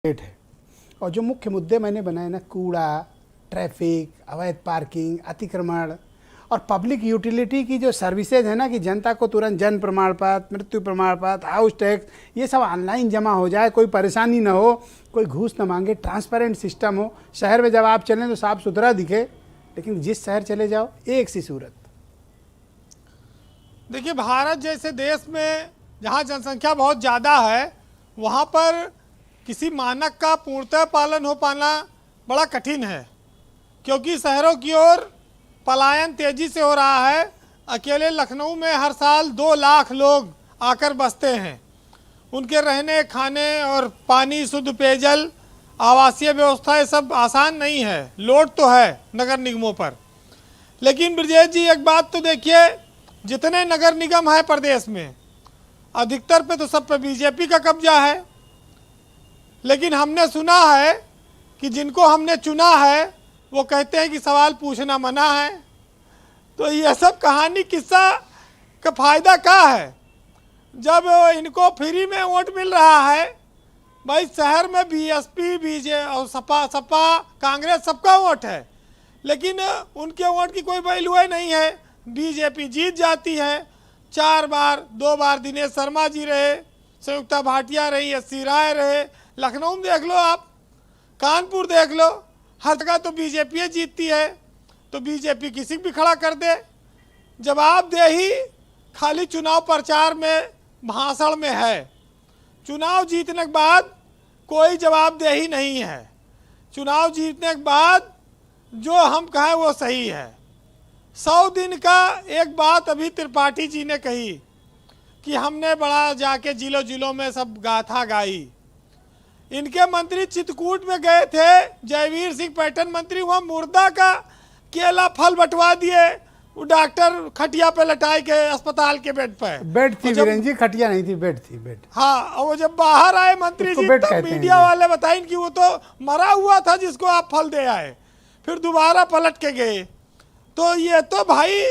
है। और जो मुख्य मुद्दे मैंने बनाए ना, कूड़ा, ट्रैफिक, अवैध पार्किंग, अतिक्रमण और पब्लिक यूटिलिटी की जो सर्विसेज है ना, कि जनता को तुरंत जन्म प्रमाण पत्र, मृत्यु प्रमाण पत्र, हाउस टैक्स, ये सब ऑनलाइन जमा हो जाए, कोई परेशानी ना हो, कोई घूस ना मांगे, ट्रांसपेरेंट सिस्टम हो। शहर में जब आप चलें तो साफ सुथरा दिखे, लेकिन जिस शहर चले जाओ एक सी सूरत। देखिए, भारत जैसे देश में जहाँ जनसंख्या बहुत ज़्यादा है, वहाँ पर किसी मानक का पूर्णतः पालन हो पाना बड़ा कठिन है, क्योंकि शहरों की ओर पलायन तेज़ी से हो रहा है। अकेले लखनऊ में हर साल 2 लाख लोग आकर बसते हैं। उनके रहने, खाने और पानी, शुद्ध पेयजल, आवासीय व्यवस्था, ये सब आसान नहीं है। लोड तो है नगर निगमों पर। लेकिन ब्रजेश जी, एक बात तो देखिए, जितने नगर निगम है प्रदेश में, अधिकतर पे तो सब पे बीजेपी का कब्जा है। लेकिन हमने सुना है कि जिनको हमने चुना है वो कहते हैं कि सवाल पूछना मना है। तो ये सब कहानी किस्सा का फायदा क्या है जब इनको फ्री में वोट मिल रहा है? भाई, शहर में बीएसपी, बीजे और सपा कांग्रेस सबका वोट है, लेकिन उनके वोट की कोई वैल्यू नहीं है। बीजेपी जीत जाती है 4 बार, 2 बार दिनेश शर्मा जी रहे, संयुक्ता भाटिया रही, एस.सी. राय रहे। लखनऊ में देख लो आप, कानपुर देख लो, हर जगह तो बीजेपी जीतती है। तो बीजेपी किसी भी खड़ा कर दे, जवाबदेही खाली चुनाव प्रचार में, भाषण में है। चुनाव जीतने के बाद कोई जवाबदेही नहीं है। चुनाव जीतने के बाद जो हम कहें वो सही है। 100 दिन का एक बात अभी त्रिपाठी जी ने कही कि हमने बड़ा जाके जिलों जिलों में सब गाथा गाई। इनके मंत्री चित्रकूट में गए थे, जयवीर सिंह पर्यटन मंत्री, वहाँ मुर्दा का केला फल बंटवा दिए। वो डॉक्टर खटिया पे लटाए के अस्पताल के बेड पे, बेड थी वीरेंद्र जी, खटिया नहीं थी, बेड थी, बेड। हाँ, और वो जब बाहर आए मंत्री जी, तब मीडिया वाले बताएं कि वो तो मरा हुआ था जिसको आप फल दे आए। फिर दोबारा पलट के गए। तो ये तो भाई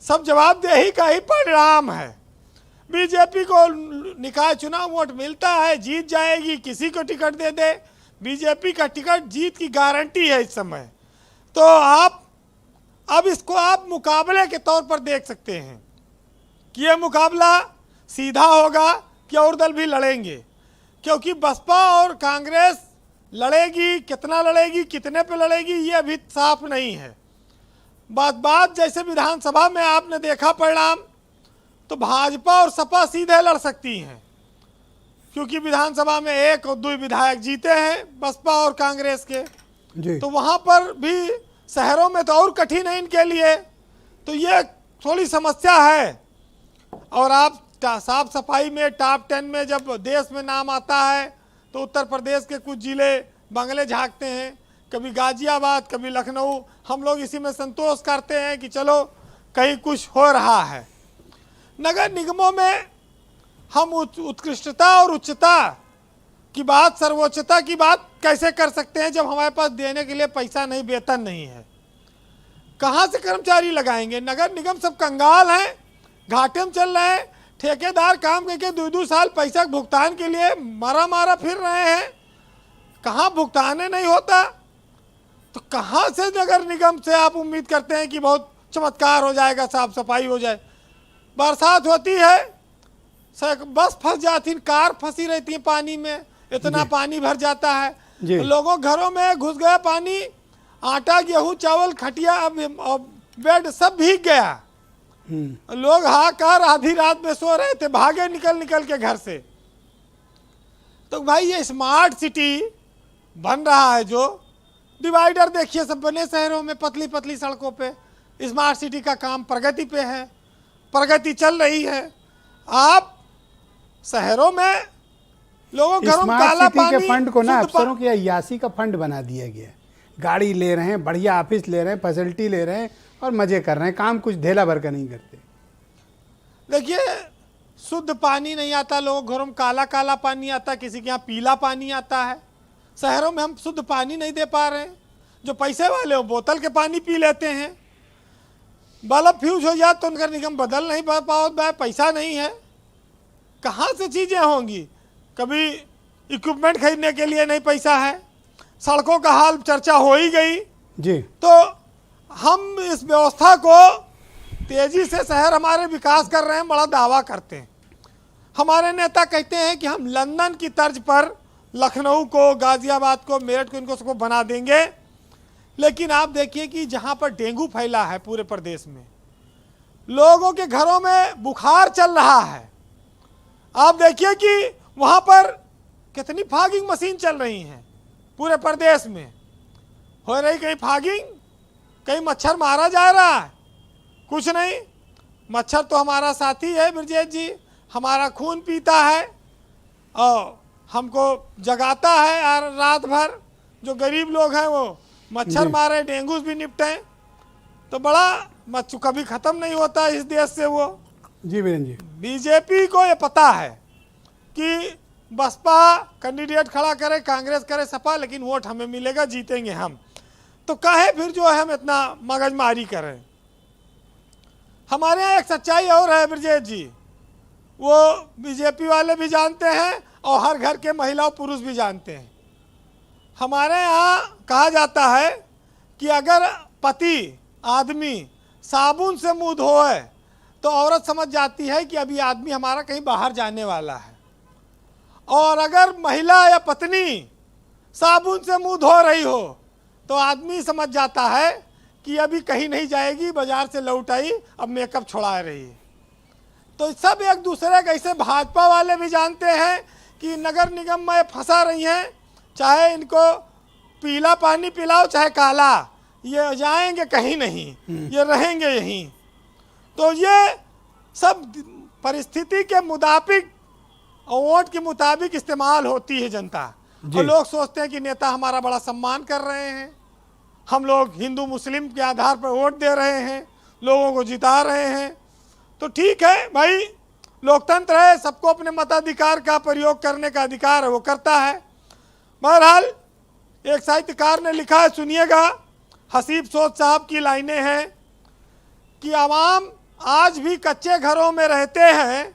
सब जवाबदेही का ही परिणाम है। बीजेपी को निकाय चुनाव वोट मिलता है, जीत जाएगी, किसी को टिकट दे दे। बीजेपी का टिकट जीत की गारंटी है इस समय। तो आप अब इसको आप मुकाबले के तौर पर देख सकते हैं कि ये मुकाबला सीधा होगा कि और दल भी लड़ेंगे, क्योंकि बसपा और कांग्रेस लड़ेगी। कितना लड़ेगी, कितने पे लड़ेगी, ये अभी साफ नहीं है। बात जैसे विधानसभा में आपने देखा परिणाम, तो भाजपा और सपा सीधे लड़ सकती हैं, क्योंकि विधानसभा में 1 और 2 विधायक जीते हैं बसपा और कांग्रेस के जी। तो वहाँ पर भी शहरों में तो और कठिन है इनके लिए। तो ये थोड़ी समस्या है। और आप साफ सफाई में टॉप 10 में जब देश में नाम आता है, तो उत्तर प्रदेश के कुछ जिले बंगले झाँकते हैं, कभी गाजियाबाद, कभी लखनऊ। हम लोग इसी में संतोष करते हैं कि चलो कहीं कुछ हो रहा है। नगर निगमों में हम उत्कृष्टता और उच्चता की बात, सर्वोच्चता की बात कैसे कर सकते हैं जब हमारे पास देने के लिए पैसा नहीं, वेतन नहीं है? कहाँ से कर्मचारी लगाएंगे? नगर निगम सब कंगाल हैं, घाटे में चल रहे हैं। ठेकेदार काम करके 2-2 साल पैसा भुगतान के लिए मारा फिर रहे हैं, कहाँ भुगतान नहीं होता। तो कहाँ से नगर निगम से आप उम्मीद करते हैं कि बहुत चमत्कार हो जाएगा, साफ सफाई हो जाए? बरसात होती है, बस फंस जाती, कार फंसी रहती है पानी में, इतना पानी भर जाता है। लोगों घरों में घुस गया पानी, आटा, गेहूं, चावल, खटिया, बेड सब भीग गया। लोग हाहाकार आधी रात में सो रहे थे, भागे निकल के घर से। तो भाई, ये स्मार्ट सिटी बन रहा है। जो डिवाइडर देखिए सब बने शहरों में, पतली पतली सड़कों पे। स्मार्ट सिटी का काम प्रगति पे है, प्रगति चल रही है। आप शहरों में लोगों घरों में काला पानी के फंड को ना अफसरों की अय्यासी का फंड बना दिया गया। गाड़ी ले रहे हैं, बढ़िया ऑफिस ले रहे हैं, फैसिलिटी ले रहे हैं और मजे कर रहे हैं, काम कुछ ढेला भर का नहीं करते। देखिए, शुद्ध पानी नहीं आता, लोगों घरों में काला पानी आता, किसी के यहाँ पीला पानी आता है। शहरों में हम शुद्ध पानी नहीं दे पा रहे हैं। जो पैसे वाले हो बोतल के पानी पी लेते हैं। बल्ब फ्यूज हो जाए तो नगर निगम बदल नहीं पाओ, पैसा नहीं है। कहाँ से चीज़ें होंगी? कभी इक्विपमेंट खरीदने के लिए नहीं पैसा है, सड़कों का हाल चर्चा हो ही गई जी। तो हम इस व्यवस्था को तेजी से शहर हमारे विकास कर रहे हैं, बड़ा दावा करते हैं। हमारे नेता कहते हैं कि हम लंदन की तर्ज पर लखनऊ को, गाजियाबाद को, मेरठ को, इनको सबको बना देंगे। लेकिन आप देखिए कि जहां पर डेंगू फैला है पूरे प्रदेश में, लोगों के घरों में बुखार चल रहा है, आप देखिए कि वहां पर कितनी फॉगिंग मशीन चल रही हैं पूरे प्रदेश में। हो रही कहीं फॉगिंग, कहीं मच्छर मारा जा रहा है, कुछ नहीं। मच्छर तो हमारा साथी है ब्रजेश जी, हमारा खून पीता है और हमको जगाता है और रात भर। जो गरीब लोग हैं वो मच्छर मारे, डेंगू भी निपटे, तो बड़ा कभी ख़त्म नहीं होता इस देश से वो। जी वीरेंद्र जी, बीजेपी को ये पता है कि बसपा कैंडिडेट खड़ा करे, कांग्रेस करे, सपा, लेकिन वोट हमें मिलेगा, जीतेंगे हम, तो काहे फिर जो है हम इतना मगजमारी करें। हमारे यहाँ एक सच्चाई और है ब्रजेश जी, वो बीजेपी वाले भी जानते हैं और हर घर के महिला और पुरुष भी जानते हैं। हमारे यहाँ कहा जाता है कि अगर पति आदमी साबुन से मुंह धोए तो औरत समझ जाती है कि अभी आदमी हमारा कहीं बाहर जाने वाला है, और अगर महिला या पत्नी साबुन से मुंह धो रही हो तो आदमी समझ जाता है कि अभी कहीं नहीं जाएगी, बाजार से लौट आई, अब मेकअप छुड़ा रही है। तो सब एक दूसरे के, ऐसे भाजपा वाले भी जानते हैं कि नगर निगम में फंसा रही हैं, चाहे इनको पीला पानी पिलाओ चाहे काला, ये जाएंगे कहीं नहीं, ये रहेंगे यहीं। तो ये सब परिस्थिति के मुताबिक और वोट के मुताबिक इस्तेमाल होती है जनता। और लोग सोचते हैं कि नेता हमारा बड़ा सम्मान कर रहे हैं, हम लोग हिंदू मुस्लिम के आधार पर वोट दे रहे हैं, लोगों को जिता रहे हैं। तो ठीक है भाई, लोकतंत्र है, सबको अपने मताधिकार का प्रयोग करने का अधिकार है, वो करता है। बहरहाल एक साहित्यकार ने लिखा है, सुनिएगा, हसीब सोच साहब की लाइनें हैं कि आवाम आज भी कच्चे घरों में रहते हैं,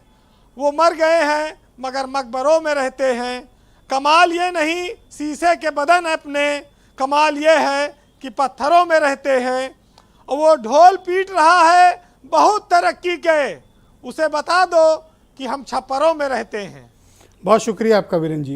वो मर गए हैं मगर मकबरों में रहते हैं। कमाल ये नहीं शीशे के बदन अपने, कमाल ये है कि पत्थरों में रहते हैं। और वो ढोल पीट रहा है बहुत तरक्की के, उसे बता दो कि हम छप्परों में रहते हैं। बहुत शुक्रिया आपका वीरेंद्र जी।